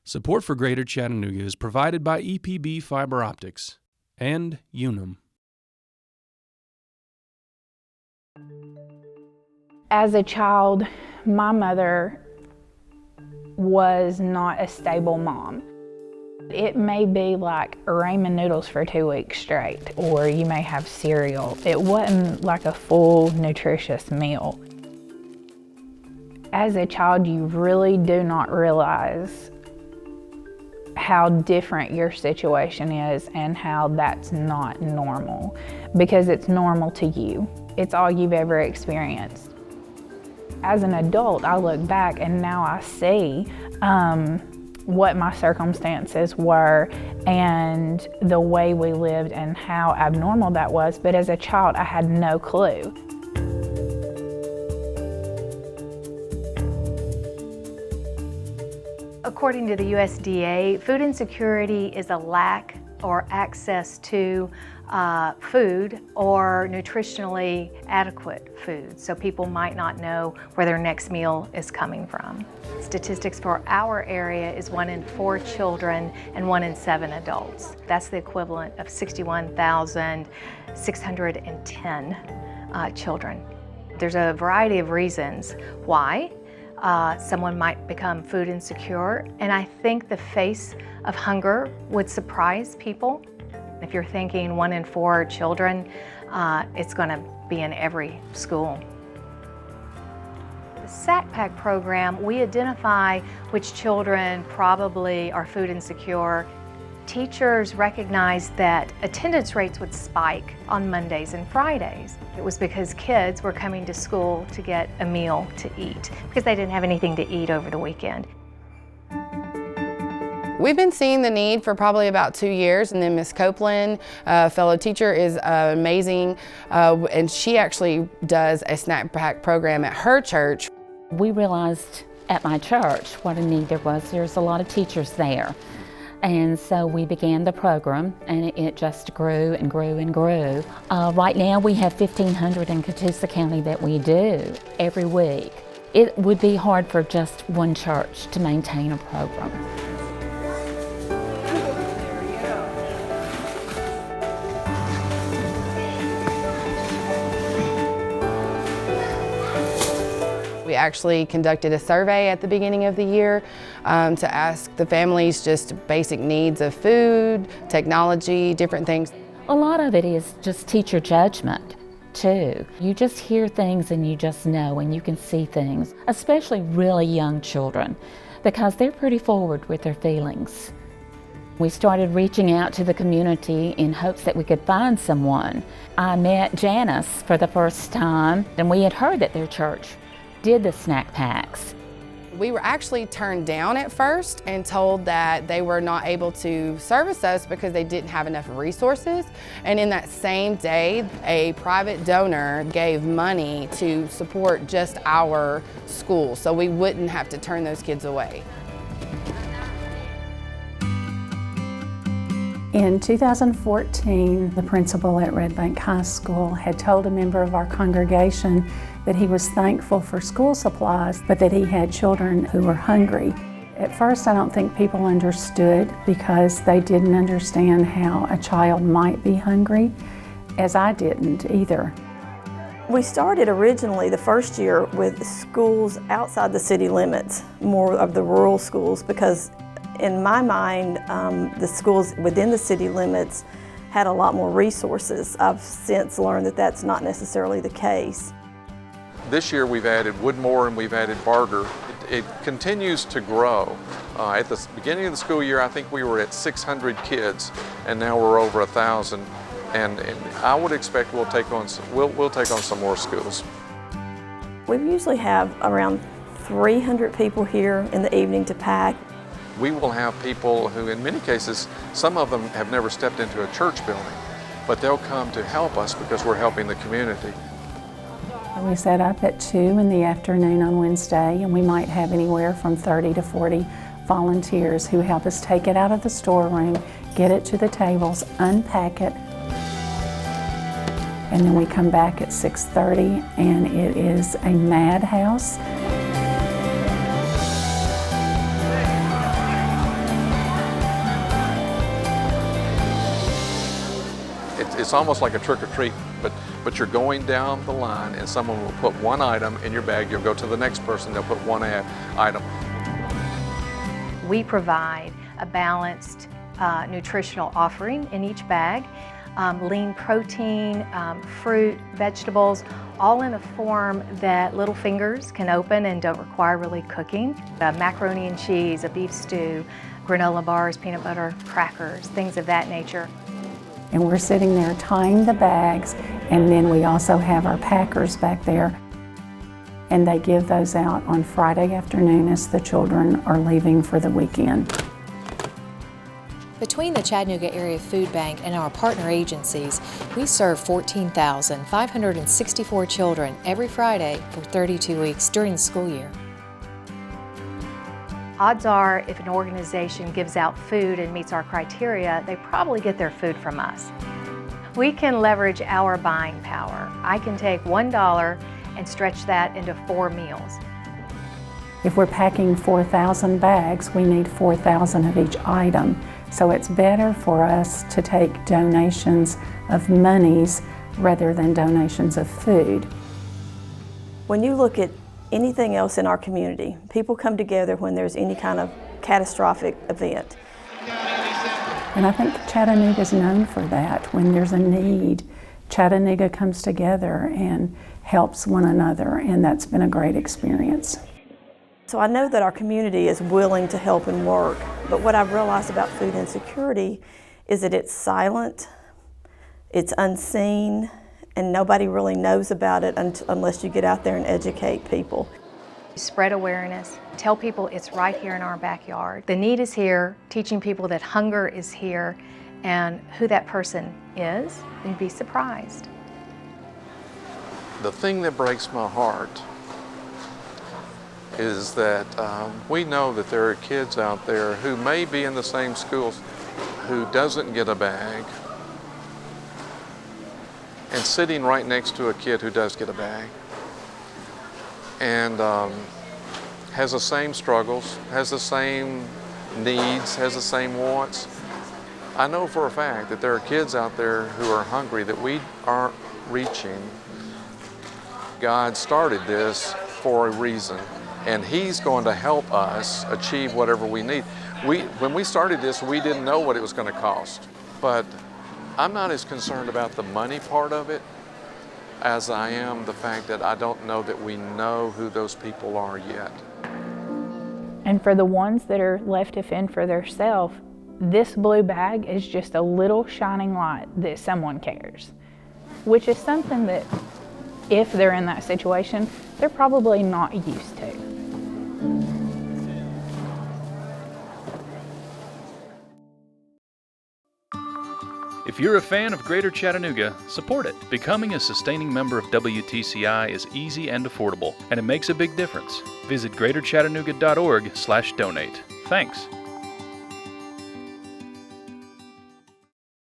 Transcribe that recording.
Support for Greater Chattanooga is provided by EPB Fiber Optics and Unum. As a child, my mother was not a stable mom. It may be like ramen noodles for 2 weeks straight, or you may have cereal. It wasn't like a full, nutritious meal. As a child, you really do not realize how different your situation is and how that's not normal, because it's normal to you. It's all you've ever experienced. As an adult, I look back and now I see what my circumstances were and the way we lived and how abnormal that was. But as a child, I had no clue. According to the USDA, food insecurity is a lack or access to food or nutritionally adequate food. So people might not know where their next meal is coming from. Statistics for our area is 1 in 4 children and 1 in 7 adults. That's the equivalent of 61,610 children. There's a variety of reasons why someone might become food insecure, and I think the face of hunger would surprise people. If you're thinking 1 in 4 children, it's going to be in every school. The SAC Pack program, we identify which children probably are food insecure. Teachers recognized that attendance rates would spike on Mondays and Fridays. It was because kids were coming to school to get a meal to eat because they didn't have anything to eat over the weekend. We've been seeing the need for probably about 2 years, and then Miss Copeland, a fellow teacher, is amazing, and she actually does a snack pack program at her church. We realized at my church what a need there was. There's a lot of teachers there. And so we began the program, and it just grew and grew and grew. Right now we have 1,500 in Catoosa County that we do every week. It would be hard for just one church to maintain a program. We actually conducted a survey at the beginning of the year to ask the families just basic needs of food, technology, different things. A lot of it is just teacher judgment, too. You just hear things and you just know, and you can see things, especially really young children, because they're pretty forward with their feelings. We started reaching out to the community in hopes that we could find someone. I met Janice for the first time, and we had heard that their church did the snack packs. We were actually turned down at first and told that they were not able to service us because they didn't have enough resources. And in that same day, a private donor gave money to support just our school, so we wouldn't have to turn those kids away. In 2014, the principal at Red Bank High School had told a member of our congregation that he was thankful for school supplies, but that he had children who were hungry. At first, I don't think people understood because they didn't understand how a child might be hungry, as I didn't either. We started originally the first year with schools outside the city limits, more of the rural schools, because in my mind, the schools within the city limits had a lot more resources. I've since learned that that's not necessarily the case. This year we've added Woodmore and we've added Barger. It continues to grow. At the beginning of the school year, I think we were at 600 kids, and now we're over 1,000. And I would expect we'll take on some more schools. We usually have around 300 people here in the evening to pack. We will have people who, in many cases, some of them have never stepped into a church building, but they'll come to help us because we're helping the community. We set up at 2 in the afternoon on Wednesday, and we might have anywhere from 30 to 40 volunteers who help us take it out of the storeroom, get it to the tables, unpack it, and then we come back at 6:30, and it is a madhouse. It's almost like a trick or treat, but you're going down the line and someone will put one item in your bag. You'll go to the next person, they'll put one item. We provide a balanced nutritional offering in each bag. Lean protein, fruit, vegetables, all in a form that little fingers can open and don't require really cooking. Macaroni and cheese, a beef stew, granola bars, peanut butter, crackers, things of that nature. And we're sitting there tying the bags, and then we also have our packers back there. And they give those out on Friday afternoon as the children are leaving for the weekend. Between the Chattanooga Area Food Bank and our partner agencies, we serve 14,564 children every Friday for 32 weeks during the school year. Odds are, if an organization gives out food and meets our criteria, they probably get their food from us. We can leverage our buying power. I can take $1 and stretch that into 4 meals. If we're packing 4,000 bags, we need 4,000 of each item. So it's better for us to take donations of monies rather than donations of food. When you look at anything else in our community, people come together when there's any kind of catastrophic event. And I think Chattanooga is known for that. When there's a need, Chattanooga comes together and helps one another, and that's been a great experience. So I know that our community is willing to help and work, but what I've realized about food insecurity is that it's silent, it's unseen, and nobody really knows about it unless you get out there and educate people. Spread awareness, tell people it's right here in our backyard. The need is here, teaching people that hunger is here and who that person is, and you'd be surprised. The thing that breaks my heart is that we know that there are kids out there who may be in the same schools who doesn't get a bag, and sitting right next to a kid who does get a bag and has the same struggles, has the same needs, has the same wants. I know for a fact that there are kids out there who are hungry that we aren't reaching. God started this for a reason, and He's going to help us achieve whatever we need. When we started this, we didn't know what it was going to cost, but I'm not as concerned about the money part of it as I am the fact that I don't know that we know who those people are yet. And for the ones that are left to fend for themselves, this blue bag is just a little shining light that someone cares, which is something that, if they're in that situation, they're probably not used to. If you're a fan of Greater Chattanooga, support it. Becoming a sustaining member of WTCI is easy and affordable, and it makes a big difference. Visit greaterchattanooga.org/donate. Thanks.